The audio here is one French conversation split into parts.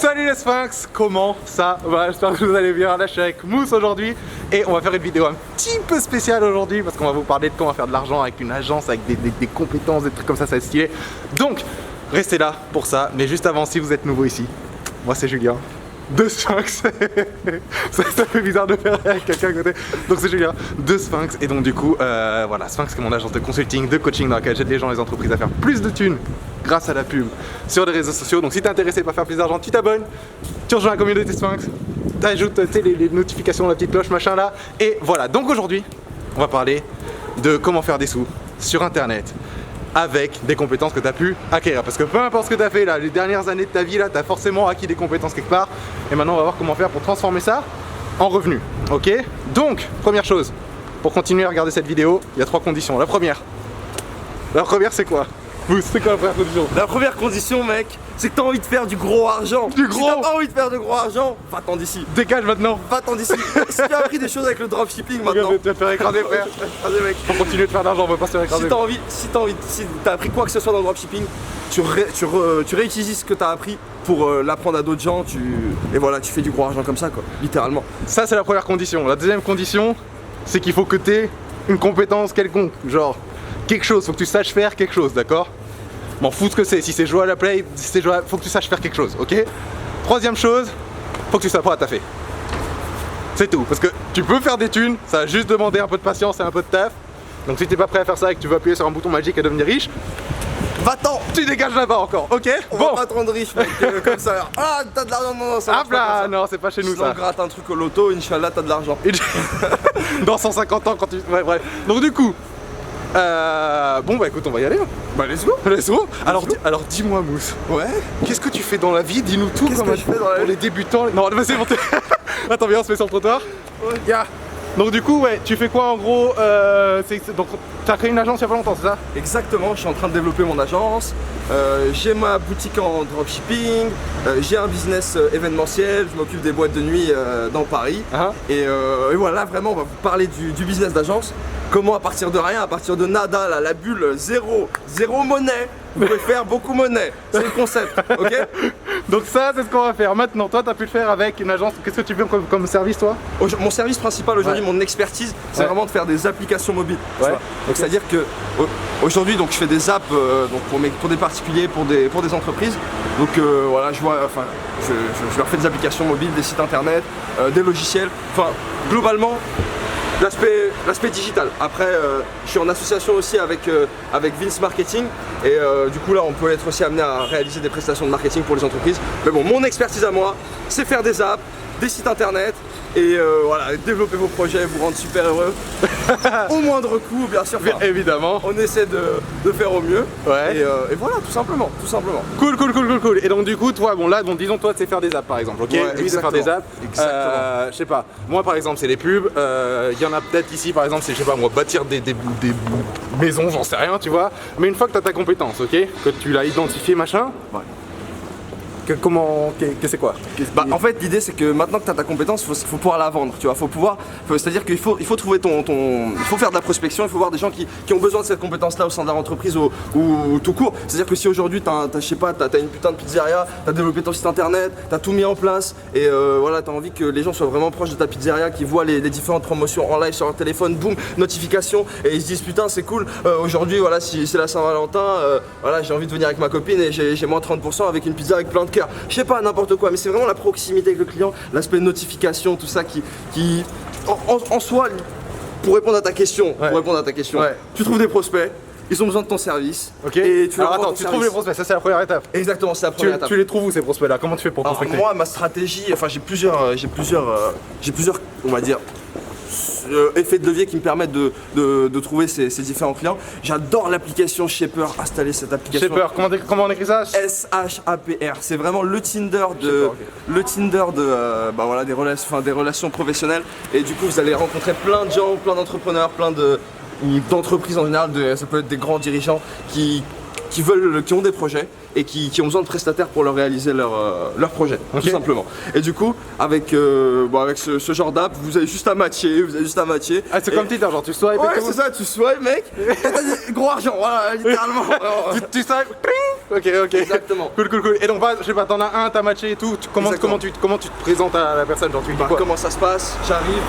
Salut les Sphinx, comment ça va? J'espère que vous allez bien. Là je suis avec Mousse aujourd'hui et on va faire une vidéo un petit peu spéciale aujourd'hui parce qu'on va vous parler de comment faire de l'argent avec une agence, avec des compétences, des trucs comme ça va être stylé. Donc restez là pour ça, mais juste avant, si vous êtes nouveau ici, moi c'est Julien de Sphinx. ça fait bizarre de faire avec quelqu'un à côté. Donc c'est Julien de Sphinx. Et donc du coup, voilà, Sphinx c'est mon agence de consulting, de coaching dans laquelle j'aide les gens et les entreprises à faire plus de thunes grâce à la pub sur les réseaux sociaux. Donc si t'es intéressé par faire plus d'argent, tu t'abonnes, tu rejoins la communauté Sphinx, t'ajoutes les notifications, la petite cloche, machin là. Et voilà, donc aujourd'hui, on va parler de comment faire des sous sur internet avec des compétences que tu as pu acquérir. Parce que peu importe ce que tu as fait là, les dernières années de ta vie là, tu as forcément acquis des compétences quelque part. Et maintenant on va voir comment faire pour transformer ça en revenus. Ok? Donc, première chose, pour continuer à regarder cette vidéo, il y a 3 conditions. La première c'est quoi? C'est quoi la première condition? La première condition, mec, c'est que t'as envie de faire du gros argent. Du gros? Si t'as pas envie de faire de gros argent, va-t'en d'ici. Dégage maintenant. Va-t'en d'ici. Si tu as appris des choses avec le dropshipping maintenant, Tu vas te faire écraser, frère. mec. Pour continuer de faire d'argent, on va pas se faire écraser. Si t'as appris quoi que ce soit dans le dropshipping, tu réutilises ce que t'as appris pour l'apprendre à d'autres gens, et voilà, tu fais du gros argent comme ça, quoi, littéralement. Ça, c'est la première condition. La deuxième condition, c'est qu'il faut que tu aies une compétence quelconque, genre quelque chose, faut que tu saches faire quelque chose, d'accord? M'en fous ce que c'est, si c'est jouer à la play, si c'est jouer à... faut que tu saches faire quelque chose, ok? Troisième chose, faut que tu sois prêt à taffer. C'est tout, parce que tu peux faire des thunes, ça va juste demander un peu de patience et un peu de taf. Donc si t'es pas prêt à faire ça et que tu veux appuyer sur un bouton magique et devenir riche, va-t'en! tu dégages là-bas encore, ok? On va pas te rendre riche, mec, comme ça. Ah, t'as de l'argent, non, ça marche pas comme ça. Non, c'est pas chez nous Sinon, ça. gratte un truc au loto, Inch'Allah, t'as de l'argent. Dans 150 ans quand tu... Ouais, bref. Donc du coup, bon bah écoute, on va y aller. Bah, let's go! Let's go. Alors dis-moi Mousse. Ouais? Qu'est-ce que tu fais dans la vie? Dis-nous tout. Qu'est-ce que je fais dans la vie? Pour les débutants. Non, vas-y, montez. Attends, viens, on se met sur le trottoir. Ouais. Yeah. Donc du coup, ouais, tu fais quoi en gros? Donc t'as créé une agence il y a pas longtemps, c'est ça? Exactement, je suis en train de développer mon agence, j'ai ma boutique en dropshipping, j'ai un business événementiel, je m'occupe des boîtes de nuit dans Paris. Et voilà, vraiment, on va vous parler du business d'agence. Comment à partir de rien, à partir de nada, là, la bulle, zéro monnaie, vous pouvez faire beaucoup monnaie. C'est le concept, ok? Donc ça, c'est ce qu'on va faire. Maintenant, toi, t'as pu le faire avec une agence. Qu'est-ce que tu fais comme service, toi? Mon service principal aujourd'hui, mon expertise, c'est vraiment de faire des applications mobiles. Ouais. Donc c'est-à-dire que aujourd'hui, donc je fais des apps donc pour des particuliers, pour des entreprises. Donc voilà, je leur fais des applications mobiles, des sites internet, des logiciels. Enfin, globalement, l'aspect digital. Après, je suis en association aussi avec Vince Marketing et du coup là on peut être aussi amené à réaliser des prestations de marketing pour les entreprises. Mais bon, mon expertise à moi, c'est faire des apps, des sites internet et voilà, développer vos projets, vous rendre super heureux au moindre coût, bien sûr. Bien évidemment. On essaie de faire au mieux. Ouais. Et voilà, tout simplement. Cool. Et donc du coup, toi, bon là, disons toi, c'est faire des apps par exemple, ok? Ouais, lui, c'est faire des apps. Exactement. Je sais pas. Moi, par exemple, c'est les pubs. Il y en a peut-être ici, par exemple, c'est, je sais pas moi, bâtir des maisons, j'en sais rien, tu vois. Mais une fois que tu as ta compétence, ok, que tu l'as identifié, machin. Ouais. C'est quoi? Bah, en fait, l'idée c'est que maintenant que tu as ta compétence, il faut pouvoir la vendre, tu vois. C'est-à-dire qu'il faut trouver il faut faire de la prospection, il faut voir des gens qui ont besoin de cette compétence-là au sein de leur entreprise ou tout court. C'est-à-dire que si aujourd'hui t'as une putain de pizzeria, t'as développé ton site internet, t'as tout mis en place et voilà, t'as envie que les gens soient vraiment proches de ta pizzeria, qu'ils voient les différentes promotions en live sur leur téléphone, boum, notification, et ils se disent putain c'est cool, aujourd'hui voilà, si c'est la Saint-Valentin, voilà, j'ai envie de venir avec ma copine et j'ai moins 30% avec une pizza avec plein de cœur. Je sais pas, n'importe quoi, mais c'est vraiment la proximité avec le client, l'aspect notification, tout ça qui en soi, pour répondre à ta question, tu trouves des prospects, ils ont besoin de ton service. Ok. Et alors attends, tu trouves les prospects, ça c'est la première étape. Exactement, c'est la première étape. Tu les trouves où ces prospects là? Comment tu fais pour prospecter? Moi, ma stratégie, enfin j'ai plusieurs, on va dire, effets de levier qui me permettent de trouver ces différents clients. J'adore l'application Shaper, installer cette application. Shaper, comment on écrit ça? SHAPR, c'est vraiment le Tinder bah voilà, des relations professionnelles. Et du coup vous allez rencontrer plein de gens, plein d'entrepreneurs, plein d'entreprises en général, ça peut être des grands dirigeants qui ont des projets et qui ont besoin de prestataires pour leur réaliser leur projet, tout simplement. Et du coup, avec ce genre d'app, vous avez juste à matcher, Ah, c'est comme Tinder, genre tu swipes. Ouais, c'est ça, tu swipes, mec, et t'as gros argent, voilà, littéralement. tu swipes, ok. Exactement. Cool. Et donc, bah, je sais pas, t'en as un, t'as matché et tout. Comment tu te présentes à la personne, genre tu lui dis quoi? Comment ça se passe? J'arrive,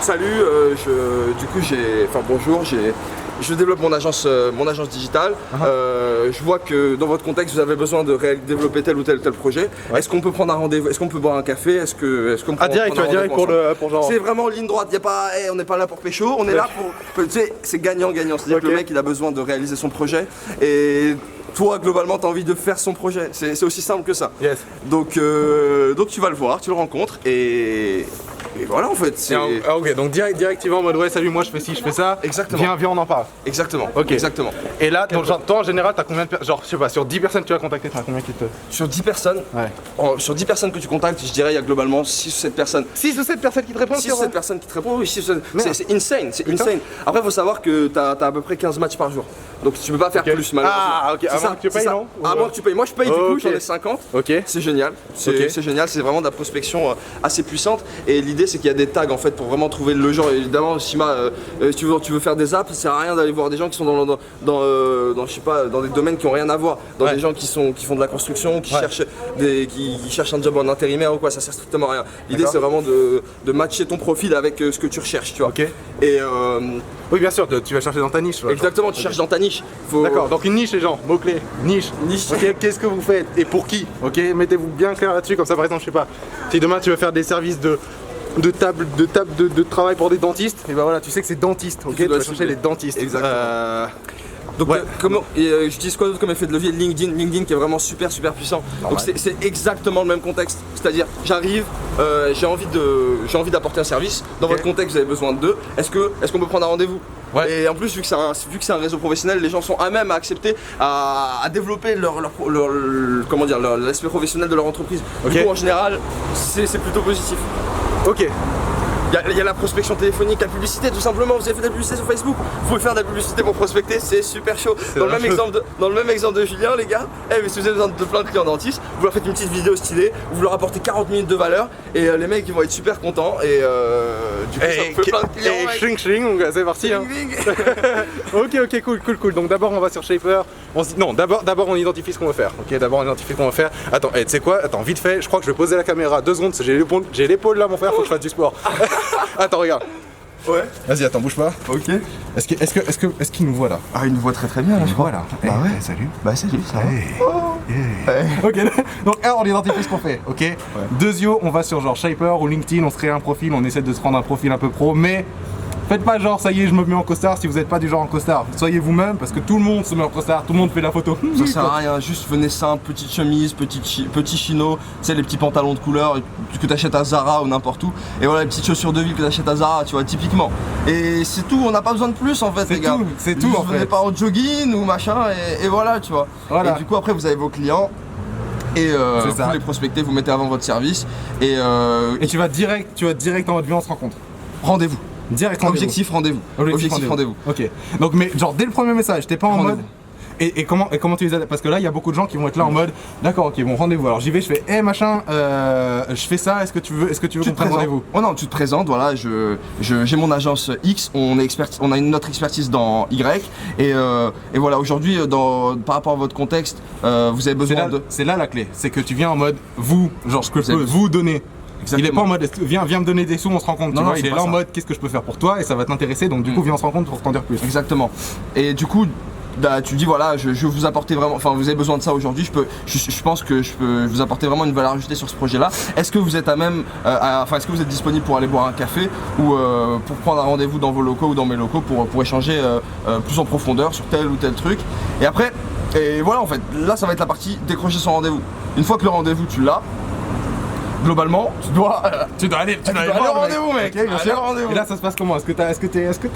salut, du coup bonjour, je développe mon agence digitale. Je vois que dans votre contexte, vous avez besoin de développer tel ou tel projet. Ouais. Est-ce qu'on peut prendre un rendez-vous? Est-ce qu'on peut boire un café? Est-ce qu'on peut direct pour genre. C'est vraiment ligne droite. Y a pas, on n'est pas là pour pécho. On est là pour. Tu sais, c'est gagnant-gagnant. C'est-à-dire que le mec, il a besoin de réaliser son projet et toi, globalement, tu as envie de faire son projet. C'est aussi simple que ça. Yes. Donc tu vas le voir, tu le rencontres et voilà en fait. Ok, donc directement en mode ouais, salut, moi je fais ci, je fais ça. Exactement. Viens, on en parle. Exactement. Ok. Exactement. Et là, donc, genre, toi en général, t'as combien de personnes? Genre, je sais pas, sur 10 personnes que tu vas contacter, t'as combien qui te. Sur 10 personnes, sur 10 personnes que tu contactes, je dirais il y a globalement 6 ou 7 personnes. 6 ou 7 personnes qui te répondent? 6 ou 7 personnes qui te répondent, oui, c'est insane, c'est insane. Après, il faut savoir que t'as à peu près 15 matchs par jour. Donc tu peux pas faire plus malheureusement. Ah, ok, à moins que tu payes, non? À moins que tu payes. Moi je paye du coup, j'en ai 50. Ok. C'est génial. C'est génial, c'est vraiment de la prospection assez puissante. Et l'idée c'est qu'il y a des tags en fait pour vraiment trouver le genre. Évidemment, Shima, si tu veux faire des apps, ça sert à rien d'aller voir des gens qui sont dans je sais pas, dans des domaines qui ont rien à voir. Dans des gens qui font de la construction, qui cherchent un job en intérimaire ou quoi, ça sert strictement à rien. L'idée c'est vraiment de matcher ton profil avec ce que tu recherches, tu vois. Ok. Et oui, bien sûr, tu vas chercher dans ta niche. Exactement, tu cherches dans ta niche. D'accord, donc une niche les gens, mots-clés, niche. Ok, qu'est-ce que vous faites et pour qui? Ok, mettez-vous bien clair là-dessus, comme ça par exemple, je sais pas, si demain tu veux faire des services de table de travail pour des dentistes, et ben voilà, tu sais que c'est dentiste, ok, tu vas chercher les dentistes. Exactement. Donc j'utilise quoi d'autre comme effet de levier? LinkedIn qui est vraiment super puissant. Donc c'est exactement le même contexte. C'est-à-dire j'arrive, j'ai envie d'apporter un service. Dans votre contexte vous avez besoin de deux. Est-ce qu'on peut prendre un rendez-vous? Et en plus vu que c'est un réseau professionnel, les gens sont à même à accepter à développer l'aspect professionnel de leur entreprise. Du coup en général c'est plutôt positif. Ok. Il y a la prospection téléphonique, la publicité tout simplement. Vous avez fait de la publicité sur Facebook, vous pouvez faire de la publicité pour prospecter, c'est super chaud. Dans le même exemple de Julien les gars, mais si vous avez besoin de plein de clients dentistes, vous leur faites une petite vidéo stylée, vous leur apportez 40 minutes de valeur et les mecs ils vont être super contents et du coup ça vous fait plein de clients. Shring, c'est parti hein. Ok, cool. Donc d'abord on va sur Shaper, on se dit non, d'abord on identifie ce qu'on veut faire. Ok, d'abord on identifie ce qu'on veut faire. Attends, tu sais quoi? Attends, vite fait, je crois que je vais poser la caméra 2 secondes, j'ai l'épaule là mon frère, faut que je fasse du sport. Attends, regarde. Ouais. Vas-y, attends, bouge pas. Ok. Est-ce qu'il nous voit là? Ah, il nous voit très bien là, je crois. Voilà. Bah ouais. Salut. Bah salut, ça va. Ok, donc on identifie ce qu'on fait, ok. Deuxièmement, on va sur genre Shaper ou LinkedIn, on se crée un profil, on essaie de se prendre un profil un peu pro, mais faites pas genre ça y est je me mets en costard si vous n'êtes pas du genre en costard. Soyez vous-même parce que tout le monde se met en costard, tout le monde fait la photo. Ça sert à rien, juste venez simple, petite chemise, petit chino, tu sais les petits pantalons de couleur que t'achètes à Zara ou n'importe où. Et voilà les petites chaussures de ville que t'achètes à Zara, tu vois, typiquement. Et c'est tout, on n'a pas besoin de plus en fait les gars. C'est tout en fait. Venez pas en jogging ou machin et voilà tu vois. Et du coup après vous avez vos clients. Et vous les prospectez, vous mettez avant votre service et tu vas direct en mode viens on se rencontre. Rendez-vous. Direct Objectif rendez-vous. Objectif rendez-vous. Ok. Donc mais genre dès le premier message, t'es pas en mode. Et comment tu les adaptes? Parce que là il y a beaucoup de gens qui vont être là en mode d'accord, ok, bon rendez-vous. Alors j'y vais, je fais machin, je fais ça, est-ce que tu veux qu'on prenne rendez-vous? Oh non, tu te présentes, voilà, j'ai mon agence X, on a notre expertise dans Y et voilà, aujourd'hui par rapport à votre contexte, vous avez besoin de. C'est là la clé, c'est que tu viens en mode vous, genre ce que je peux vous donner. Exactement. Il est pas en mode viens me donner des sous, on se rend compte, tu vois, il est là en mode qu'est-ce que je peux faire pour toi et ça va t'intéresser, donc du coup viens on se rend compte pour t'en dire plus. Exactement. Et du coup tu dis voilà, je vais vous apporter vraiment, enfin vous avez besoin de ça aujourd'hui, je pense que je peux vous apporter vraiment une valeur ajoutée sur ce projet là. Est-ce que vous êtes est-ce que vous êtes disponible pour aller boire un café ou pour prendre un rendez-vous dans vos locaux ou dans mes locaux pour échanger plus en profondeur sur tel ou tel truc. Et après, voilà en fait, là ça va être la partie décrocher son rendez-vous. Une fois que le rendez-vous tu l'as, globalement, tu dois aller au rendez-vous mec. Okay, et là ça se passe comment? Est-ce que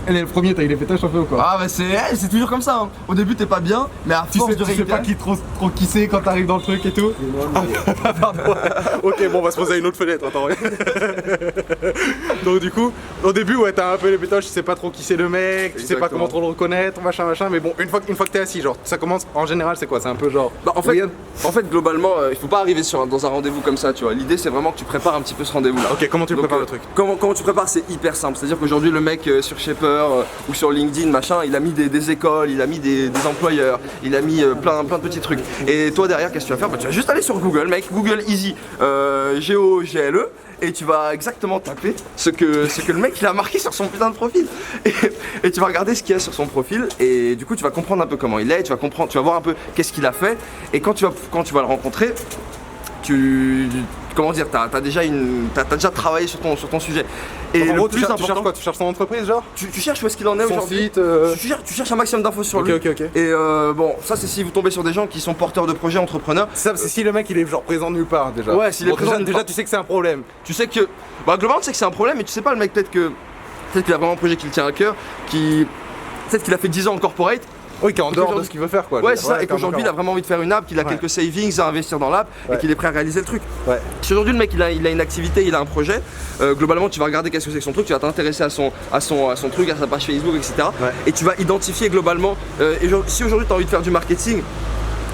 elle est le premier, t'as eu les pétages un peu ou quoi? Ah bah c'est toujours comme ça hein. Au début t'es pas bien, mais à force de réitérer. Tu sais pas trop qui c'est quand t'arrives dans le truc et tout. Pardon. Ok, bon on va se poser à une autre fenêtre, attends. Donc du coup, au début ouais t'as un peu les pétages, tu sais pas trop qui c'est le mec, tu sais pas comment trop le reconnaître, machin, mais bon une fois que t'es assis, genre ça commence en général c'est quoi? C'est un peu genre. Bah en fait globalement il faut pas arriver dans un rendez-vous comme ça, tu vois. L'idée c'est vraiment que tu prépares un petit peu ce rendez-vous là. Ok, comment tu prépares le truc? Comment tu prépares, c'est hyper simple. C'est-à-dire qu'aujourd'hui le mec sur Shaper ou sur LinkedIn machin, il a mis des écoles, il a mis des employeurs, il a mis plein de petits trucs. Et toi derrière, qu'est-ce que tu vas faire? Bah, tu vas juste aller sur Google, mec, Google Easy GOGLE, et tu vas exactement taper ce que le mec il a marqué sur son putain de profil. Et tu vas regarder ce qu'il y a sur son profil, et du coup tu vas comprendre un peu comment il est, tu vas voir un peu qu'est-ce qu'il a fait, et quand tu vas le rencontrer, comment dire, t'as déjà travaillé sur ton sujet. Et en le gros, plus tu important, cherches quoi? Tu cherches son entreprise, genre? tu cherches où est-ce qu'il en est Son aujourd'hui. site, Tu cherches un maximum d'infos sur lui. Ok. Et bon, ça c'est si vous tombez sur des gens qui sont porteurs de projets, entrepreneurs. Ça, c'est si le mec il est genre présent nulle part déjà. Ouais, s'il est présent nulle déjà part. tu sais que c'est un problème. Tu sais que, globalement tu sais que c'est un problème, mais tu sais pas, le mec peut-être qu'il a vraiment un projet qui le tient à cœur, peut-être qu'il a fait 10 ans en corporate. Oui, qui est en dehors de ce qu'il veut faire quoi. Ouais, c'est ça, et qu'aujourd'hui il a vraiment envie de faire une app, qu'il a quelques savings à investir dans l'app, et qu'il est prêt à réaliser le truc. Ouais. Si aujourd'hui le mec il a une activité, il a un projet, globalement tu vas regarder qu'est-ce que c'est que son truc, tu vas t'intéresser à son truc, à sa page Facebook, etc. Ouais. Et tu vas identifier globalement, si aujourd'hui tu as envie de faire du marketing,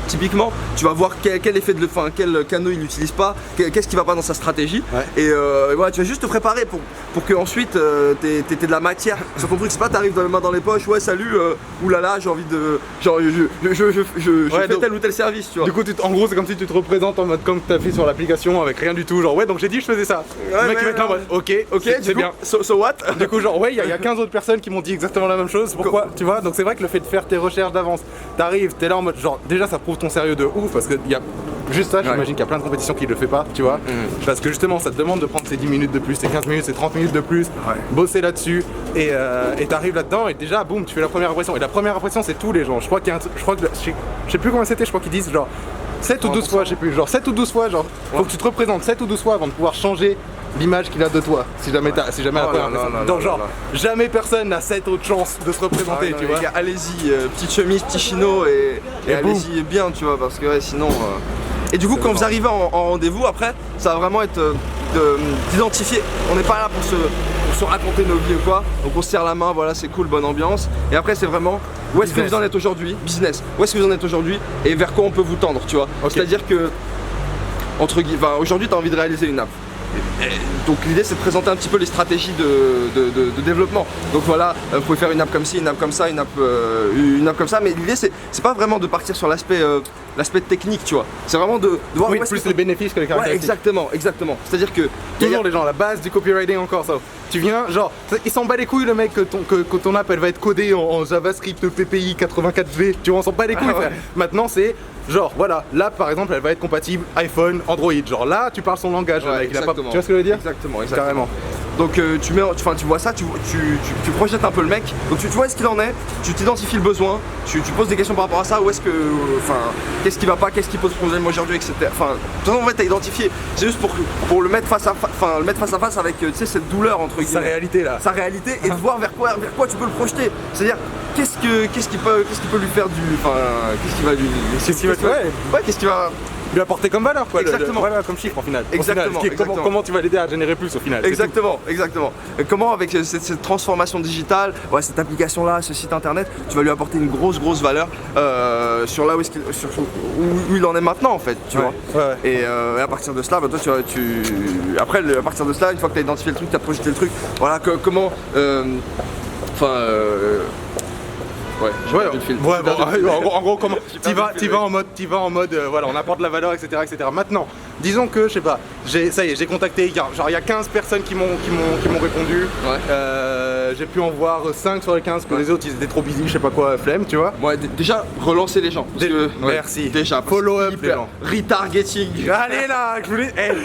typiquement, tu vas voir quel canaux il n'utilise pas, qu'est-ce qui va pas dans sa stratégie, et voilà, tu vas juste te préparer pour que ensuite t'aies de la matière sur ton truc. C'est pas t'arrives les mains dans les poches, ouais salut, oulala, j'ai envie de, genre je fais tel ou tel service, tu vois. Du coup, en gros, c'est comme si tu te représentes en mode comme tu as fait sur l'application avec rien du tout. Genre, ouais, donc j'ai dit je faisais ça. Le mec il va être là en mode, ok, c'est bien. So what? Du coup, genre, ouais, il y a 15 autres personnes qui m'ont dit exactement la même chose. Pourquoi? Tu vois, donc c'est vrai que le fait de faire tes recherches d'avance, t'es là en mode, genre, déjà ça prouve ton sérieux de ouf parce que y a juste ça, j'imagine qu'il y a plein de compétitions qui le fait pas, tu vois. Parce que justement, ça te demande de prendre ces 10 minutes de plus, ces 15 minutes, ces 30 minutes de plus, bosser là-dessus, et t'arrives là-dedans, et déjà, boum, tu fais la première impression. Et la première impression, c'est tous les gens. Je crois je sais plus comment c'était, je crois qu'ils disent genre 7 ou 12 fois, je sais plus, genre 7 ou 12 fois, genre, faut que tu te représentes 7 ou 12 fois avant de pouvoir changer l'image qu'il a de toi, si jamais la première impression. Donc genre, jamais personne n'a cette autre chance de se représenter, tu vois. Allez-y, petite chemise, petit chino, et allez-y bien, tu vois, parce que ouais, sinon... Et du coup, quand vous arrivez en rendez-vous, après, ça va vraiment être d'identifier. On n'est pas là pour se raconter nos vies ou quoi, donc on se serre la main, voilà, c'est cool, bonne ambiance. Et après, c'est vraiment où est-ce que vous en êtes aujourd'hui, business, où est-ce que vous en êtes aujourd'hui et vers quoi on peut vous tendre, tu vois. C'est-à-dire que, aujourd'hui, tu as envie de réaliser une app. Donc l'idée c'est de présenter un petit peu les stratégies de développement. Donc voilà, vous pouvez faire une app comme ci, une app comme ça, une app comme ça, mais l'idée c'est pas vraiment de partir sur l'aspect technique, tu vois. C'est vraiment de voir plus les bénéfices que les caractéristiques. Exactement. C'est-à-dire que toujours les gens, la base du copywriting encore ça. Tu viens, genre, il s'en bat les couilles le mec que ton app elle va être codée en JavaScript PPI 84V, tu vois, on s'en bat les couilles. Maintenant c'est genre, voilà, l'app par exemple elle va être compatible iPhone, Android, genre là tu parles son langage, le mec, il a pas... tu vois ce que je veux dire? Exactement. Carrément. Donc tu vois ça, tu projettes un peu le mec, donc tu vois ce qu'il en est, tu t'identifies le besoin, tu poses des questions par rapport à ça, où est-ce que, qu'est-ce qui va pas, qu'est-ce qui pose problème aujourd'hui, etc. Enfin, de toute façon en fait t'as identifié, c'est juste pour le mettre face à face avec, tu sais, cette douleur entre guillemets. Sa réalité là. Sa réalité, et de voir vers quoi tu peux le projeter. C'est-à-dire, qu'est-ce qui peut lui faire du, qu'est-ce qui va lui apporter comme valeur quoi, voilà, comme chiffre en final. Exactement. Comment tu vas l'aider à générer plus au final. Exactement. Et comment avec cette transformation digitale, cette application là, ce site internet, tu vas lui apporter une grosse valeur sur là où il en est maintenant en fait, tu vois. Et à partir de cela, toi après à partir de cela, une fois que tu as identifié le truc, tu as projeté le truc, voilà comment en gros, comment t'y vas en mode voilà, on apporte de la valeur, etc. Maintenant, disons que, je sais pas, j'ai contacté, il y a 15 personnes qui m'ont répondu. J'ai pu en voir 5 sur les 15, que les autres ils étaient trop busy, je sais pas quoi, flemme, tu vois. Ouais, déjà, relancer les gens. Merci. Déjà, follow up les gens. Retargeting. Allez là,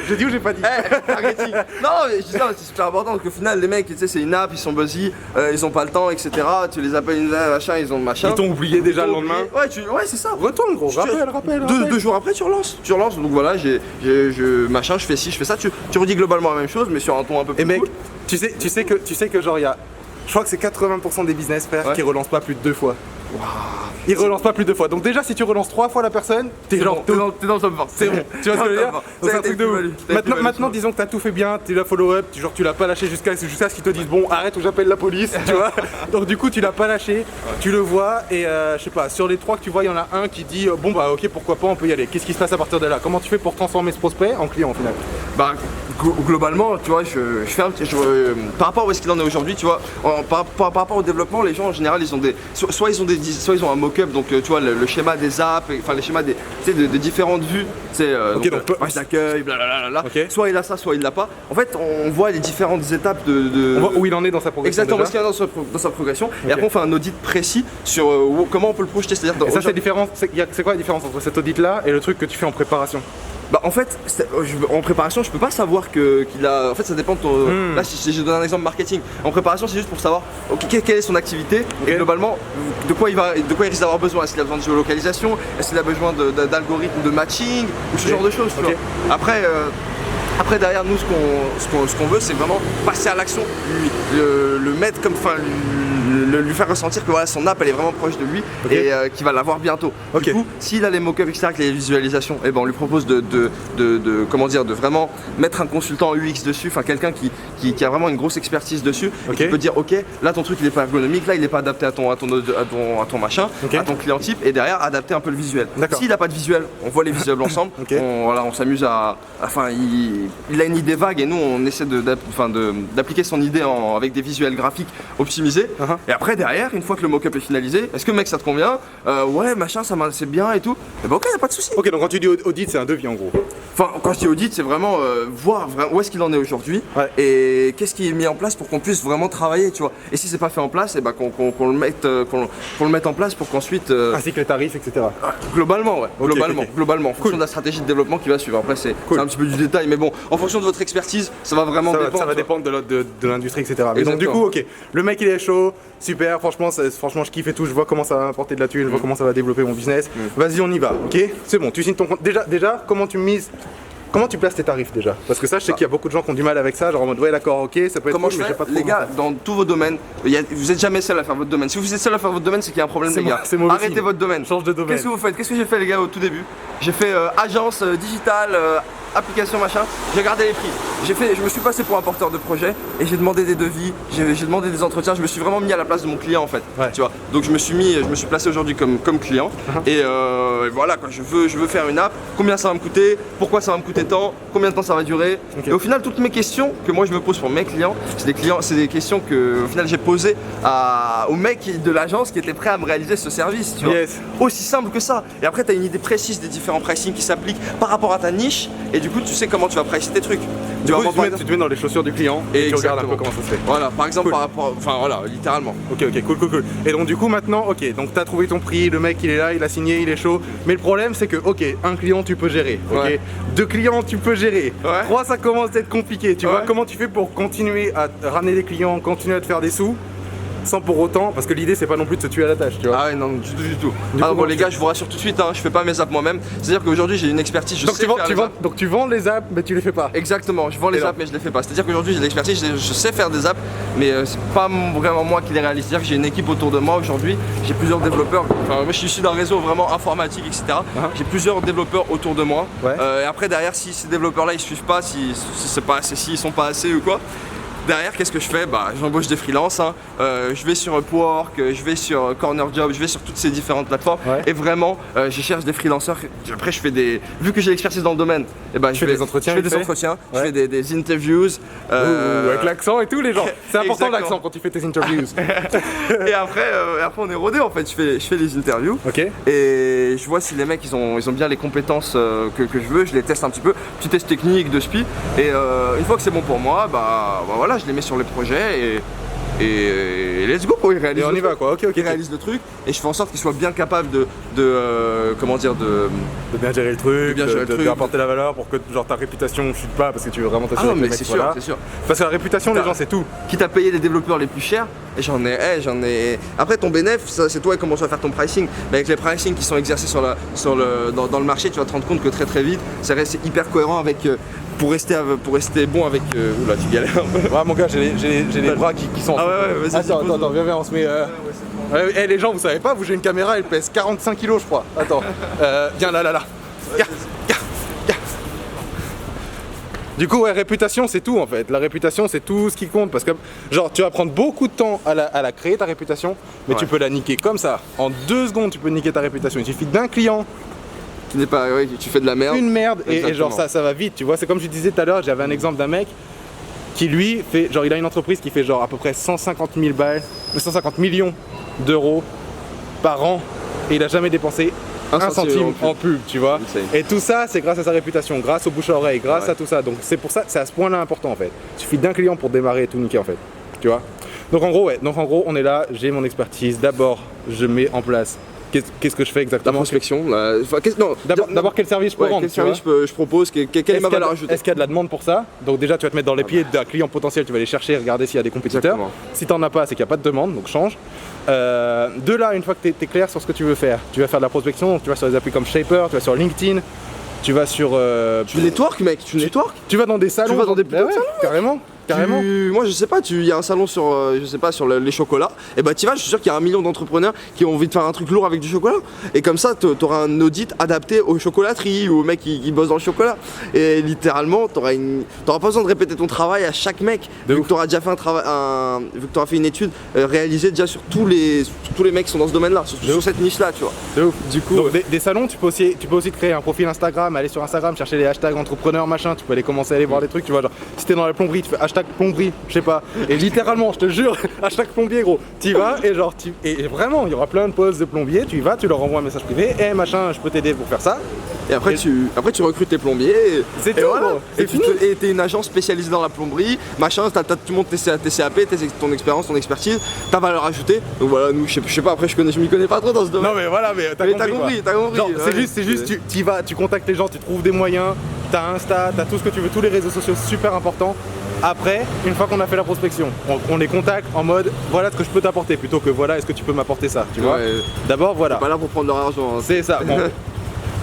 j'ai dit ou j'ai pas dit? Retargeting. Non, mais je dis ça, c'est super important, parce qu'au final, les mecs, tu sais, c'est une app, ils sont busy, ils ont pas le temps, etc. Tu les appelles machin, ils ont machin. Ils t'ont oublié déjà le lendemain. Ouais, c'est ça. Retourne gros, rappelle. Deux jours après, tu relances. Donc voilà, je fais ci, je fais ça. Tu redis globalement la même chose, mais sur un ton un peu plus cool. Et mec, tu sais que genre il y a, je crois que c'est 80% des business frères qui relancent pas plus de 2 fois. Il relance pas plus de fois. Donc déjà si tu relances 3 fois la personne, t'es genre T'es dans le top 20. c'est bon. Tu vois ce que je veux dire? Donc c'est un truc de ouf. Maintenant, Maintenant disons que t'as tout fait bien, tu l'as follow up, genre tu l'as pas lâché jusqu'à ce qu'ils te disent bon arrête ou j'appelle la police, tu vois. Donc du coup tu l'as pas lâché, tu le vois et je sais pas, sur les 3 que tu vois, il y en a un qui dit bon bah ok pourquoi pas on peut y aller. Qu'est-ce qui se passe à partir de là? Comment tu fais pour transformer ce prospect en client au final? Bah globalement, tu vois, je fais un petit. Par rapport à où est-ce qu'il en est aujourd'hui, tu vois, par rapport au développement, les gens en général ils ont des. Soit ils ont un mock-up, donc tu vois le schéma des apps, enfin les schémas des différentes vues, c'est page d'accueil, blablabla. Okay. Soit il a ça, soit il l'a pas. En fait, on voit les différentes étapes On voit où il en est dans sa progression. Exactement, déjà. ce qu'il y a dans sa progression. Et après on fait un audit précis sur comment on peut le projeter. C'est-à-dire Et ça c'est différent, c'est quoi la différence entre cet audit là et le truc que tu fais en préparation? Bah en fait, en préparation, je peux pas savoir qu'il a. En fait, ça dépend de ton. Là, si je donne un exemple marketing. En préparation, c'est juste pour savoir quelle est son activité et globalement de quoi il risque d'avoir besoin. Est-ce qu'il a besoin de géolocalisation? Est-ce qu'il a besoin d'algorithmes de matching ou ce genre de choses. Tu vois. Après derrière nous, ce qu'on veut, c'est vraiment passer à l'action, le mettre comme, enfin, lui faire ressentir que voilà, son app elle est vraiment proche de lui et qu'il va l'avoir bientôt. Du coup, s'il a les mock-ups etc. avec les visualisations, et ben on lui propose de vraiment mettre un consultant UX dessus, enfin quelqu'un qui a vraiment une grosse expertise dessus, et qui peut dire ok, là ton truc il est pas ergonomique, là il est pas adapté à ton machin, à ton client type, et derrière adapter un peu le visuel. S'il n'a pas de visuel, on voit les visuels ensemble, on s'amuse enfin il a une idée vague et nous on essaie d'appliquer son idée avec des visuels graphiques optimisés. Et après derrière, une fois que le mock-up est finalisé, est-ce que mec ça te convient? Ouais machin, c'est bien et tout. Et bah ok, y a pas de souci. Ok, donc quand tu dis audit, c'est un devis en gros. Enfin, quand je dis audit, c'est vraiment voir où est-ce qu'il en est aujourd'hui et qu'est-ce qui est mis en place pour qu'on puisse vraiment travailler, tu vois. Et si c'est pas fait en place, et bah qu'on le mette en place pour qu'ensuite. Ainsi que les tarifs, etc. Globalement, ouais. Globalement, en fonction de la stratégie de développement qui va suivre. Après, c'est un petit peu du détail, mais bon, en fonction de votre expertise, ça va vraiment dépendre. Ça va dépendre de l'industrie, etc. Mais donc du coup, ok, le mec il est chaud, super, franchement je kiffe et tout, je vois comment ça va apporter de la thune, je vois comment ça va développer mon business. Vas-y, on y va, ok? C'est bon, tu signes ton compte. Déjà, comment tu places tes tarifs déjà? Parce que ça, je sais qu'il y a beaucoup de gens qui ont du mal avec ça, genre en mode ouais d'accord, ok, ça peut être cool, mais j'ai pas trop. Les gars, dans tous vos domaines, vous êtes jamais seul à faire votre domaine. Si vous êtes seul à faire votre domaine, c'est qu'il y a un problème, les gars. Arrêtez votre domaine. Change de domaine. Qu'est-ce que vous faites? Qu'est-ce que j'ai fait les gars au tout début? J'ai fait agence digitale, application machin, j'ai regardé les prix. Je me suis passé pour un porteur de projet et j'ai demandé des devis, j'ai demandé des entretiens, je me suis vraiment mis à la place de mon client en fait. Tu vois. Donc je me suis placé aujourd'hui comme client et voilà quoi, je veux faire une app, combien ça va me coûter, pourquoi ça va me coûter tant, combien de temps ça va durer. Et au final toutes mes questions que moi je me pose pour mes clients, c'est des questions que au final j'ai posées au mec de l'agence qui était prêt à me réaliser ce service, tu vois. Aussi simple que ça. Et après tu as une idée précise des différents pricing qui s'appliquent par rapport à ta niche. Et du coup, tu sais comment tu vas pricer tes trucs. Tu te mets dans les chaussures du client et tu regardes un peu comment ça se fait. Voilà, par exemple, par rapport. Enfin, voilà, littéralement. Ok, cool. Et donc, du coup, maintenant, ok, donc t'as trouvé ton prix, le mec il est là, il a signé, il est chaud. Mais le problème, c'est que, ok, un client tu peux gérer, ok, 2 clients tu peux gérer, 3 ça commence à être compliqué. Tu vois, comment tu fais pour continuer à ramener des clients, continuer à te faire des sous sans pour autant, parce que l'idée c'est pas non plus de se tuer à la tâche, tu vois. Ah ouais, non, du tout. Bon les gars, je vous rassure tout de suite, je fais pas mes apps moi-même. C'est-à-dire qu'aujourd'hui j'ai une expertise, Donc tu vends les apps, mais tu les fais pas. Exactement, je vends les apps, mais je les fais pas. C'est-à-dire qu'aujourd'hui j'ai de l'expertise, je sais faire des apps, mais c'est pas vraiment moi qui les réalise. C'est-à-dire que j'ai une équipe autour de moi aujourd'hui, j'ai plusieurs développeurs. Enfin, moi je suis issu d'un réseau vraiment informatique, etc. J'ai plusieurs développeurs autour de moi. Et après derrière, si ces développeurs-là ils suivent pas, s'ils sont pas assez ou quoi. Derrière, qu'est-ce que je fais? J'embauche des freelances, je vais sur Upwork, je vais sur Corner Job, je vais sur toutes ces différentes plateformes et vraiment, je cherche des freelanceurs. Après, je fais vu que j'ai l'expertise dans le domaine, je fais des entretiens, je fais des interviews. Avec l'accent et tout, les gens. C'est important l'accent quand tu fais tes interviews. Et après, on est rodé en fait. Je fais les interviews et je vois si les mecs ils ont bien les compétences que je veux. Je les teste un petit test technique de SPI et une fois que c'est bon pour moi, voilà, je les mets sur les projets et let's go quoi, ils réalisent. Et on y va quoi, ok. Ils réalisent le truc et je fais en sorte qu'ils soient bien capables de bien gérer le truc, de apporter la valeur pour que genre ta réputation ne chute pas parce que tu veux vraiment t'assurer que les mecs c'est soient là. sûr. Parce que la réputation les gens c'est tout. Quitte à payer les développeurs les plus chers, et j'en ai. Après ton bénéfice, c'est toi qui commences à faire ton pricing. Mais avec les pricing qui sont exercés dans le marché, tu vas te rendre compte que très vite, c'est hyper cohérent avec. Pour rester bon avec. Oula, tu galères un peu. Ouais, mon gars, j'ai les bras qui sont. Ah ouais, vas-y. Attends, viens, on se met. Eh les gens, vous savez pas, vous j'ai une caméra, elle pèse 45 kilos je crois. Attends, viens là. Viens. Du coup, ouais, réputation c'est tout en fait. La réputation c'est tout ce qui compte parce que genre tu vas prendre beaucoup de temps à la créer ta réputation, mais tu peux la niquer comme ça. En 2 secondes tu peux niquer ta réputation. Il suffit d'un client qui n'est pas, ouais, tu fais de la merde. Une merde et genre ça va vite, tu vois. C'est comme je disais tout à l'heure, j'avais un exemple d'un mec qui lui fait, genre il a une entreprise qui fait genre à peu près 150 millions d'euros par an et il a jamais dépensé un centime en pub, tu vois. Et tout ça, c'est grâce à sa réputation, grâce au bouche à oreille, grâce à tout ça. Donc c'est pour ça que c'est à ce point-là important en fait. Il suffit d'un client pour démarrer et tout niquer en fait, tu vois. Donc en gros, on est là, j'ai mon expertise. D'abord, je mets en place. Qu'est-ce que je fais exactement? La prospection. D'abord, quel service je peux rendre? Quel service je propose? Quelle est ma valeur ajoutée? Est-ce qu'il y a de la demande pour ça? Donc déjà, tu vas te mettre dans les pieds d'un client potentiel, tu vas aller chercher, regarder s'il y a des compétiteurs. Exactement. Si t'en as pas, c'est qu'il n'y a pas de demande, donc change. De là, une fois que tu es clair sur ce que tu veux faire, tu vas faire de la prospection, donc tu vas sur des applis comme Shaper, tu vas sur LinkedIn, tu vas sur... Tu network mec, tu vas dans des salons. Tu vas dans des salons, carrément. Moi je sais pas, il y a un salon sur, je sais pas, sur les chocolats, et bah tu vas, je suis sûr qu'il y a 1 million d'entrepreneurs qui ont envie de faire un truc lourd avec du chocolat, et comme ça t'auras un audit adapté aux chocolateries ou aux mecs qui bossent dans le chocolat, et littéralement t'auras pas besoin de répéter ton travail à chaque mec, vu que t'auras déjà fait vu que t'auras fait une étude réalisée déjà sur tous les mecs qui sont dans ce domaine là, sur cette niche là, tu vois. De ouf. Du coup, donc, des salons, tu peux aussi te créer un profil Instagram, aller sur Instagram, chercher les hashtags entrepreneurs machin, tu peux aller commencer à aller voir des trucs, tu vois, genre si t'es dans la plomberie, tu fais hashtag plomberie, je sais pas, et littéralement, je te jure, hashtag plombier gros, tu vas et genre, et vraiment, il y aura plein de posts de plombiers, tu y vas, tu leur envoies un message privé, machin, je peux t'aider pour faire ça. Et après, tu recrutes tes plombiers, c'est tout, voilà. Et t'es une agence spécialisée dans la plomberie, machin, tu montes tes CAP, ton expérience, ton expertise, ta valeur ajoutée. Donc voilà, nous, je sais pas, après je m'y connais pas trop dans ce domaine. Non mais voilà, mais t'as compris. Genre, c'est juste, tu y vas, tu contactes les gens, tu trouves des moyens, t'as Insta, t'as tout ce que tu veux, tous les réseaux sociaux super importants. Après, une fois qu'on a fait la prospection, on les contacte en mode voilà ce que je peux t'apporter plutôt que voilà est-ce que tu peux m'apporter ça, tu vois. D'abord voilà. T'es pas là pour prendre leur argent. Hein. C'est ça. Bon.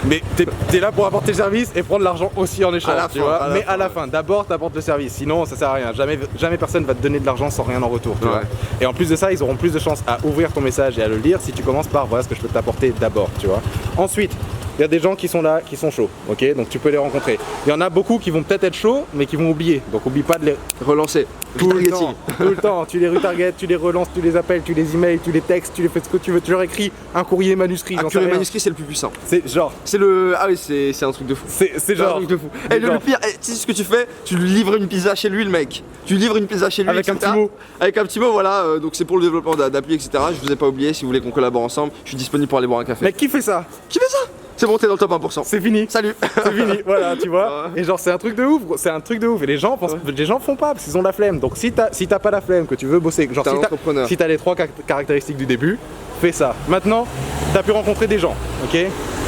Mais t'es là pour apporter le service et prendre l'argent aussi en échange, tu vois. Mais à la fin, d'abord t'apportes le service, sinon ça sert à rien. Jamais personne va te donner de l'argent sans rien en retour, tu vois. Et en plus de ça, ils auront plus de chances à ouvrir ton message et à le lire si tu commences par voilà ce que je peux t'apporter d'abord, tu vois. Ensuite, il y a des gens qui sont là, qui sont chauds, ok, donc tu peux les rencontrer. Il y en a beaucoup qui vont peut-être être chauds, mais qui vont oublier. Donc oublie pas de les relancer. Tout le temps, tu les retargetes, tu les relances, tu les appelles, tu les emails, tu les textes, tu les fais ce que tu veux, tu leur écris un courrier manuscrit. Un courrier manuscrit, c'est le plus puissant. C'est genre. C'est le. Ah oui, c'est un truc de fou. C'est genre. Un truc de fou. Et le pire, tu sais ce que tu fais? Tu lui livres une pizza chez lui, le mec. Tu lui livres une pizza chez lui. Avec un petit mot. Avec un petit mot, voilà. Donc c'est pour le développement d'appli, etc. Je vous ai pas oublié, si vous voulez qu'on collabore ensemble, je suis disponible pour aller boire un café. Mais qui fait ça? Qui fait ça? C'est bon, t'es dans le top 1%. C'est fini. Salut. C'est fini, voilà, tu vois. Et genre, c'est un truc de ouf, gros. C'est un truc de ouf. Et les gens font pas parce qu'ils ont la flemme. Donc si t'as pas la flemme, que tu veux bosser, genre si t'as les 3 caractéristiques du début, fais ça. Maintenant, t'as pu rencontrer des gens, ok.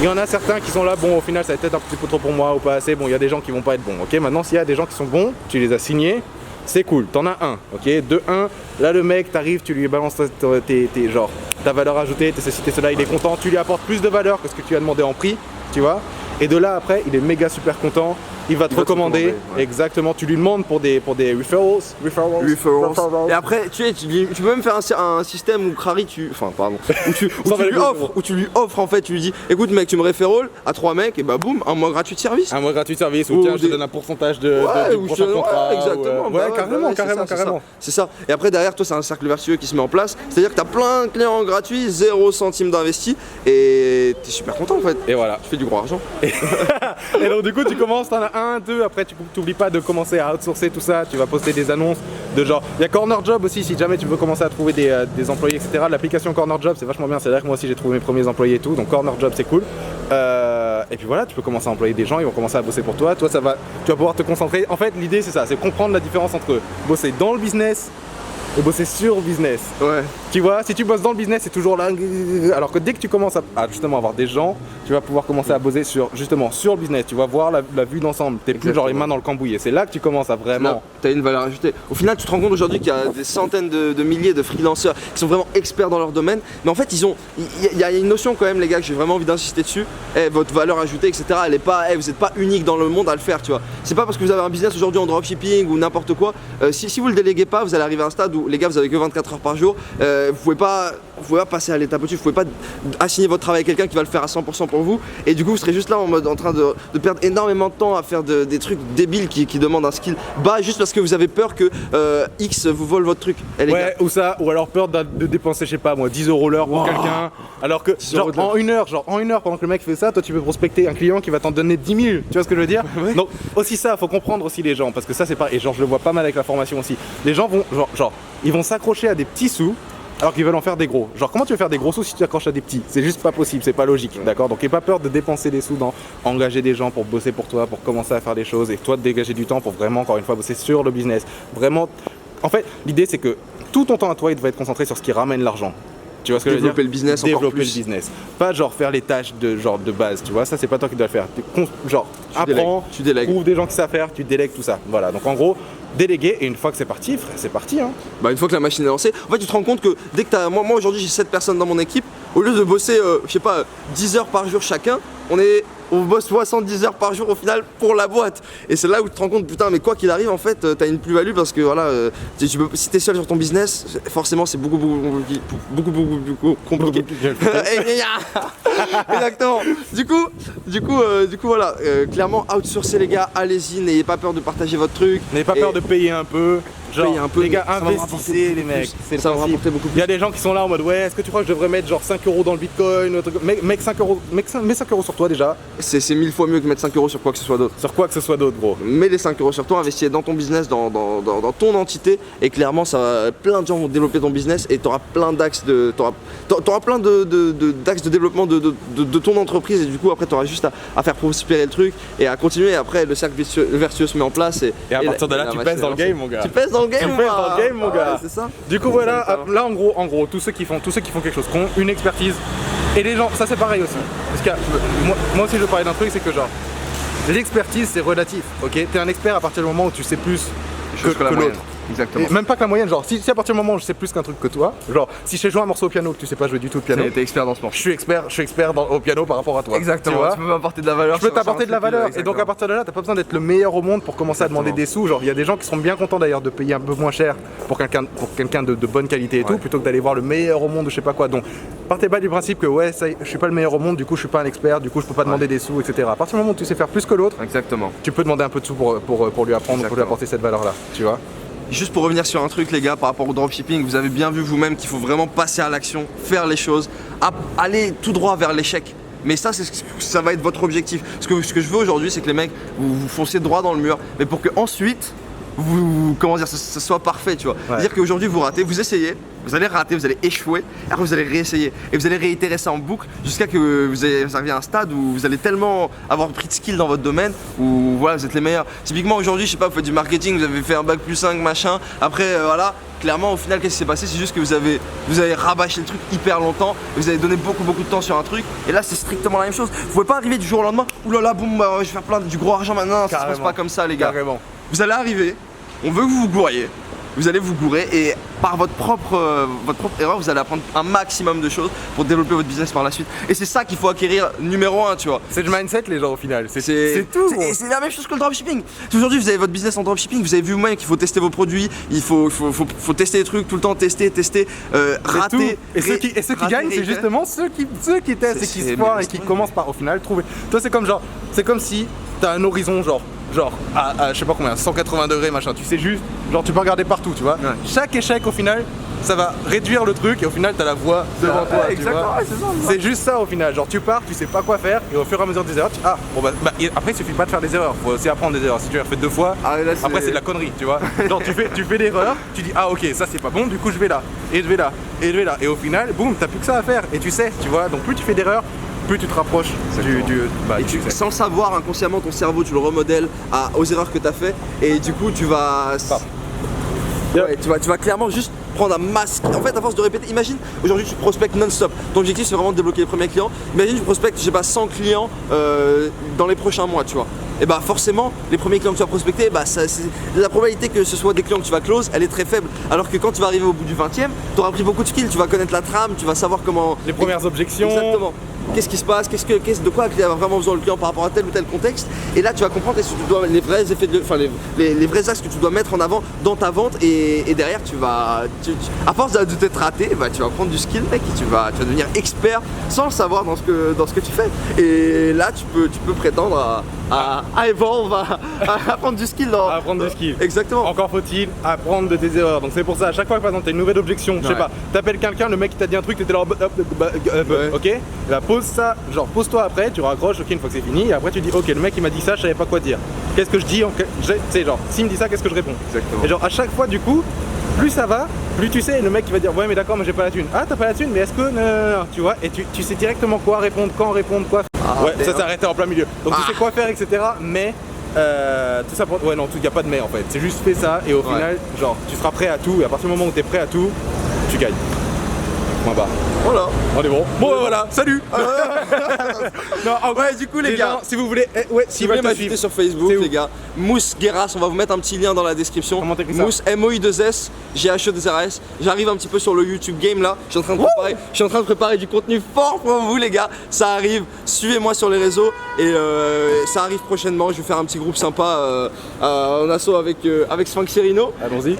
Il y en a certains qui sont là, bon, au final, ça va peut-être un petit peu trop pour moi ou pas assez. Bon, il y a des gens qui vont pas être bons, ok. Maintenant, s'il y a des gens qui sont bons, tu les as signés. C'est cool, t'en as un, ok. De 1, là le mec, t'arrives, tu lui balances genre ta valeur ajoutée, t'es ceci, t'es cela, il est content, tu lui apportes plus de valeur que ce que tu as demandé en prix, tu vois. Et de là après, il est méga super content, il va te recommander, exactement, tu lui demandes pour des referrals. Et après, tu peux même faire un système où Crary, où tu lui offres en fait, tu lui dis, écoute mec, tu me referral à 3 mecs, et bah boum, 1 mois gratuit de service. 1 mois gratuit de service, ou tiens, je te donne un pourcentage du prochain contrat. Exactement. Carrément. C'est ça. Et après derrière toi, c'est un cercle vertueux qui se met en place, c'est-à-dire que t'as plein de clients gratuits, 0 centime d'investi, et t'es super content en fait. Et voilà. Tu fais du gros argent. Et donc du coup tu commences, t'en as 1, 2, après tu n'oublies pas de commencer à outsourcer tout ça, tu vas poster des annonces de genre, il y a Corner Job aussi si jamais tu veux commencer à trouver des employés etc. L'application Corner Job c'est vachement bien, c'est là que moi aussi j'ai trouvé mes premiers employés et tout, donc Corner Job c'est cool. Et puis voilà, tu peux commencer à employer des gens, ils vont commencer à bosser pour toi, tu vas pouvoir te concentrer. En fait l'idée c'est ça, c'est comprendre la différence entre bosser dans le business et bosser sur le business. Ouais. Tu vois, si tu bosses dans le business, c'est toujours là. Alors que dès que tu commences à justement avoir des gens, tu vas pouvoir commencer à bosser sur le business. Tu vas voir la vue d'ensemble. T'es plus genre les mains dans le cambouis. Et c'est là que tu commences à vraiment. T'as une valeur ajoutée. Au final, tu te rends compte aujourd'hui qu'il y a des centaines de milliers de freelancers qui sont vraiment experts dans leur domaine. Mais en fait, il y a une notion quand même, les gars, que j'ai vraiment envie d'insister dessus. Votre valeur ajoutée, etc. Elle est pas, vous n'êtes pas unique dans le monde à le faire, tu vois. C'est pas parce que vous avez un business aujourd'hui en dropshipping ou n'importe quoi. Si vous le déléguez pas, vous allez arriver à un stade où les gars, vous avez que 24 heures par jour. vous pouvez pas passer à l'étape au-dessus, vous pouvez pas assigner votre travail à quelqu'un qui va le faire à 100% pour vous, et du coup vous serez juste là en train de perdre énormément de temps à faire des trucs débiles qui demandent un skill bas juste parce que vous avez peur que X vous vole votre truc. Ouais, ou ça, ou alors peur de dépenser, je sais pas moi, 10 € l'heure pour quelqu'un, alors que genre en une heure, pendant que le mec fait ça, toi tu peux prospecter un client qui va t'en donner 10 000, tu vois ce que je veux dire? Ouais. Donc aussi ça, faut comprendre aussi les gens, parce que ça c'est pas, et genre je le vois pas mal avec la formation aussi, les gens vont, genre ils vont s'accrocher à des petits sous, alors qu'ils veulent en faire des gros. Genre comment tu veux faire des gros sous si tu t'accroches à des petits? C'est juste pas possible, c'est pas logique, d'accord? Donc n'aie pas peur de dépenser des sous dans engager des gens pour bosser pour toi, pour commencer à faire des choses, et toi de dégager du temps pour vraiment, encore une fois, bosser sur le business. Vraiment, en fait, l'idée c'est que tout ton temps à toi, il doit être concentré sur ce qui ramène l'argent. Tu vois ce que je veux dire? Développer le business encore plus. Développer le business. Pas genre faire les tâches de base, tu vois, ça c'est pas toi qui dois le faire. Genre apprends, tu délègues. trouve des gens qui savent faire, tu délègues tout ça. Voilà, donc en gros, déléguer, et une fois que c'est parti, frère, c'est parti hein. Bah une fois que la machine est lancée, en fait tu te rends compte que dès que t'as. Moi aujourd'hui j'ai 7 personnes dans mon équipe, au lieu de bosser, je sais pas, 10 heures par jour chacun, on bosse 70 heures par jour au final pour la boîte. Et c'est là où tu te rends compte, putain, mais quoi qu'il arrive, en fait, t'as une plus-value parce que voilà, si t'es seul sur ton business, forcément c'est beaucoup plus compliqué. Exactement. Du coup, voilà, clairement, outsourcez les gars, allez-y, n'ayez pas peur de partager votre truc. N'ayez pas peur de payer un peu. Genre, payer un peu, les gars, ça va investissez les mecs. Ça va rapporter beaucoup plus. Il y a des gens qui sont là en mode ouais, est-ce que tu crois que je devrais mettre genre 5 € dans le bitcoin ou un truc... Mec 5 €, mets 5 € sur toi déjà. C'est 1000 fois mieux que mettre 5 € sur quoi que ce soit d'autre. Sur quoi que ce soit d'autre, gros. Mets les 5 € sur toi, investis dans ton business, dans ton entité, et clairement, plein de gens vont développer ton business et tu auras plein d'axes t'auras plein d'axes de développement de ton entreprise, et du coup, après, tu auras juste à faire prospérer le truc et à continuer. Et après, le cercle vertueux se met en place. Et à partir de là, tu pèses dans le game, mon gars. Tu pèses dans le game, mon gars. Ouais, c'est ça. Du coup, voilà, là, en gros, tous ceux qui font quelque chose, qui ont une expertise, et les gens, ça c'est pareil aussi. Parce que moi aussi, je veux parler d'un truc, c'est que genre, l'expertise, c'est relatif, ok? T'es un expert à partir du moment où tu sais plus que l'autre. Exactement. Et même pas que la moyenne, genre si à partir du moment où je sais plus qu'un truc que toi, genre si je sais jouer un morceau au piano que tu sais pas jouer du tout de piano, t'es expert dans ce morceau. Je suis expert au piano par rapport à toi. Exactement, tu peux m'apporter de la valeur. Je peux t'apporter de la valeur, et donc à partir de là, t'as pas besoin d'être le meilleur au monde pour commencer à demander des sous. Genre il y a des gens qui seront bien contents d'ailleurs de payer un peu moins cher pour quelqu'un de bonne qualité et tout, plutôt que d'aller voir le meilleur au monde ou je sais pas quoi. Donc partez pas du principe que ouais, ça, je suis pas le meilleur au monde, du coup je suis pas un expert, du coup je peux pas demander des sous, etc. À partir du moment où tu sais faire plus que l'autre, exactement, tu peux demander un peu de sous pour lui apprendre, pour lui apporter cette valeur là, tu vois. Juste pour revenir sur un truc les gars par rapport au dropshipping, vous avez bien vu vous-même qu'il faut vraiment passer à l'action, faire les choses, aller tout droit vers l'échec. Mais ça, ça va être votre objectif. Ce que je veux aujourd'hui, c'est que les mecs, vous foncez droit dans le mur, mais pour que ensuite, ça soit parfait, tu vois. Ouais. C'est-à-dire qu'aujourd'hui, vous ratez, vous essayez, vous allez rater, vous allez échouer, après vous allez réessayer. Et vous allez réitérer ça en boucle jusqu'à que vous arriviez à un stade où vous allez tellement avoir pris de skill dans votre domaine, où voilà, vous êtes les meilleurs. Typiquement aujourd'hui, je sais pas, vous faites du marketing, vous avez fait un bac plus 5, machin, après voilà, clairement au final, qu'est-ce qui s'est passé? C'est juste que vous avez rabâché le truc hyper longtemps, vous avez donné beaucoup de temps sur un truc, et là c'est strictement la même chose. Vous pouvez pas arriver du jour au lendemain, oulala, boum, je vais faire du gros argent maintenant, ça se passe pas comme ça les gars. Carrément. Vous allez arriver, on veut que vous vous gourriez, vous allez vous gourer, et par votre propre erreur, vous allez apprendre un maximum de choses pour développer votre business par la suite. Et c'est ça qu'il faut acquérir numéro 1, tu vois. C'est le mindset les gens au final, c'est tout. C'est la même chose que le dropshipping. Aujourd'hui vous avez votre business en dropshipping, vous avez vu vous-même qu'il faut tester vos produits, il faut tester les trucs tout le temps, tester, rater. Et ceux qui gagnent, c'est justement ceux qui testent et qui se foirent et qui commencent par au final trouver. Toi c'est comme si t'as un horizon genre à je sais pas combien, 180 degrés machin, tu sais juste, genre tu peux regarder partout, tu vois. Ouais. Chaque échec au final, ça va réduire le truc et au final t'as la voie devant toi, tu vois. C'est juste ça au final, genre tu pars, tu sais pas quoi faire et au fur et à mesure des erreurs, après il suffit pas de faire des erreurs, faut aussi apprendre des erreurs. Si tu as fait 2 fois, après c'est de la connerie, tu vois. Genre tu fais l'erreur, tu dis ah ok ça c'est pas bon, du coup je vais là, et je vais là, et je vais là, et au final boum t'as plus que ça à faire et tu sais, tu vois, donc plus tu fais d'erreurs, plus tu te rapproches du succès. Sans le savoir, inconsciemment, ton cerveau, tu le remodèles aux erreurs que tu as fait, et du coup, tu vas clairement juste prendre un masque. En fait, à force de répéter, imagine, aujourd'hui, tu prospectes non-stop. Ton objectif, c'est vraiment de débloquer les premiers clients. Imagine, tu prospectes, je sais pas, 100 clients dans les prochains mois, tu vois. Et bah forcément, les premiers clients que tu vas prospecter, la probabilité que ce soit des clients que tu vas close, elle est très faible. Alors que quand tu vas arriver au bout du 20e, tu auras pris beaucoup de skills, tu vas connaître la trame, tu vas savoir comment... Les premières objections. Exactement. qu'est-ce qui se passe, de quoi il a vraiment besoin le client par rapport à tel ou tel contexte. Et là tu vas comprendre les vrais effets les vrais axes que tu dois mettre en avant dans ta vente et derrière à force de t'être raté, bah, tu vas prendre du skill mec et tu vas devenir expert sans le savoir dans ce que tu fais. Et là tu peux prétendre à apprendre du skill dans. Apprendre du skill. Exactement. Encore faut-il apprendre de tes erreurs. Donc c'est pour ça, à chaque fois que par exemple t'as une nouvelle objection, je sais pas, t'appelles quelqu'un, le mec qui t'a dit un truc, t'étais là, ok, et bah pose ça, genre pose-toi après, tu raccroches, ok, une fois que c'est fini, et après tu dis, ok, le mec il m'a dit ça, je savais pas quoi dire. Qu'est-ce que je dis, tu sais, genre, s'il me dit ça, qu'est-ce que je réponds? Exactement. Et genre, à chaque fois, du coup, plus ça va, plus tu sais, et le mec qui va dire, ouais, mais d'accord, mais j'ai pas la thune. Ah, t'as pas la thune, mais est-ce que. Non, tu vois, et tu sais directement quoi répondre, quand répondre, quoi. Ouais, ça s'est arrêté en plein milieu. Donc tu sais quoi faire, etc. Mais. Tout ça pour... Ouais non, il n'y a pas de mais en fait, c'est juste fais ça et au final, genre, tu seras prêt à tout et à partir du moment où tu es prêt à tout, tu gagnes. Point barre. Voilà. On est bon. Bon voilà, salut. Non, en vrai, du coup les gars, si vous voulez, si vous voulez m'ajouter sur Facebook les gars, Mousse Guéras, on va vous mettre un petit lien dans la description. Comment t'écris ça? Mousse MOI2S, GHE2RS. J'arrive un petit peu sur le YouTube Game là, je suis en train de préparer du contenu fort pour vous les gars. Ça arrive, suivez-moi sur les réseaux et ça arrive prochainement. Je vais faire un petit groupe sympa en asso avec Sphinx Serino. Allons-y.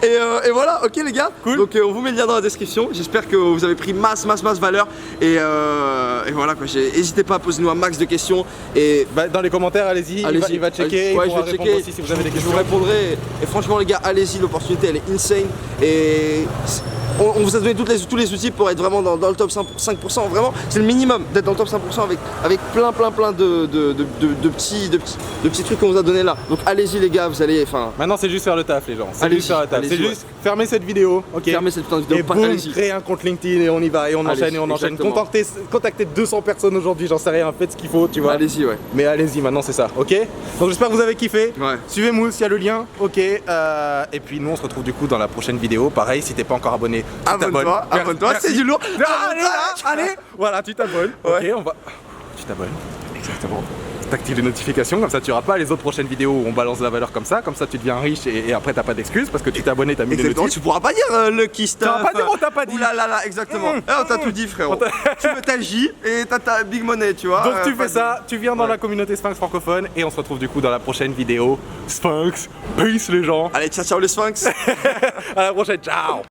Et voilà, ok les gars. Cool. Donc on vous met le lien dans la description. J'espère que vous avez pris masse valeur et voilà quoi. N'hésitez pas à poser nous un max de questions et bah, dans les commentaires, allez-y, il va checker, ouais, il pourra je vais répondre checker aussi si vous avez des je questions. vous répondrai et franchement les gars, allez-y, l'opportunité elle est insane et on vous a donné tous les outils pour être vraiment dans le top 5%. Vraiment, c'est le minimum d'être dans le top 5% avec plein de petits trucs qu'on vous a donné là. Donc allez-y les gars, vous allez. Enfin. Maintenant c'est juste faire le taf les gens. C'est juste faire le taf. C'est juste fermer cette vidéo. Ok. Fermer cette putain de vidéo. Et boum, créer un compte LinkedIn et on y va et on enchaîne et on enchaîne. Contactez 200 personnes aujourd'hui, j'en sais rien. Faites ce qu'il faut, tu vois. Allez-y ouais. Mais allez-y maintenant c'est ça. Ok. Donc j'espère que vous avez kiffé. Ouais. Suivez Mousse, il y a le lien. Ok. Et puis nous on se retrouve du coup dans la prochaine vidéo. Pareil, si t'es pas encore abonné, abonne-toi, c'est du lourd. Allez, voilà, tu t'abonnes. Ouais. Ok, tu t'abonnes. Exactement. T'actives les notifications, comme ça tu auras pas les autres prochaines vidéos où on balance la valeur comme ça tu deviens riche et après t'as pas d'excuses parce que tu t'es abonné, t'as mis les notifs. Tu pourras pas dire Lucky Stuff. Tu pourras pas dire on t'a pas dit. Oulala, exactement. On t'a tout dit frérot. Tu veux ta J et t'as ta Big Money, tu vois. Donc tu fais ça, tu viens dans la communauté Sphinx francophone et on se retrouve du coup dans la prochaine vidéo. Sphinx, peace les gens. Allez, ciao les Sphinx. À la prochaine, ciao.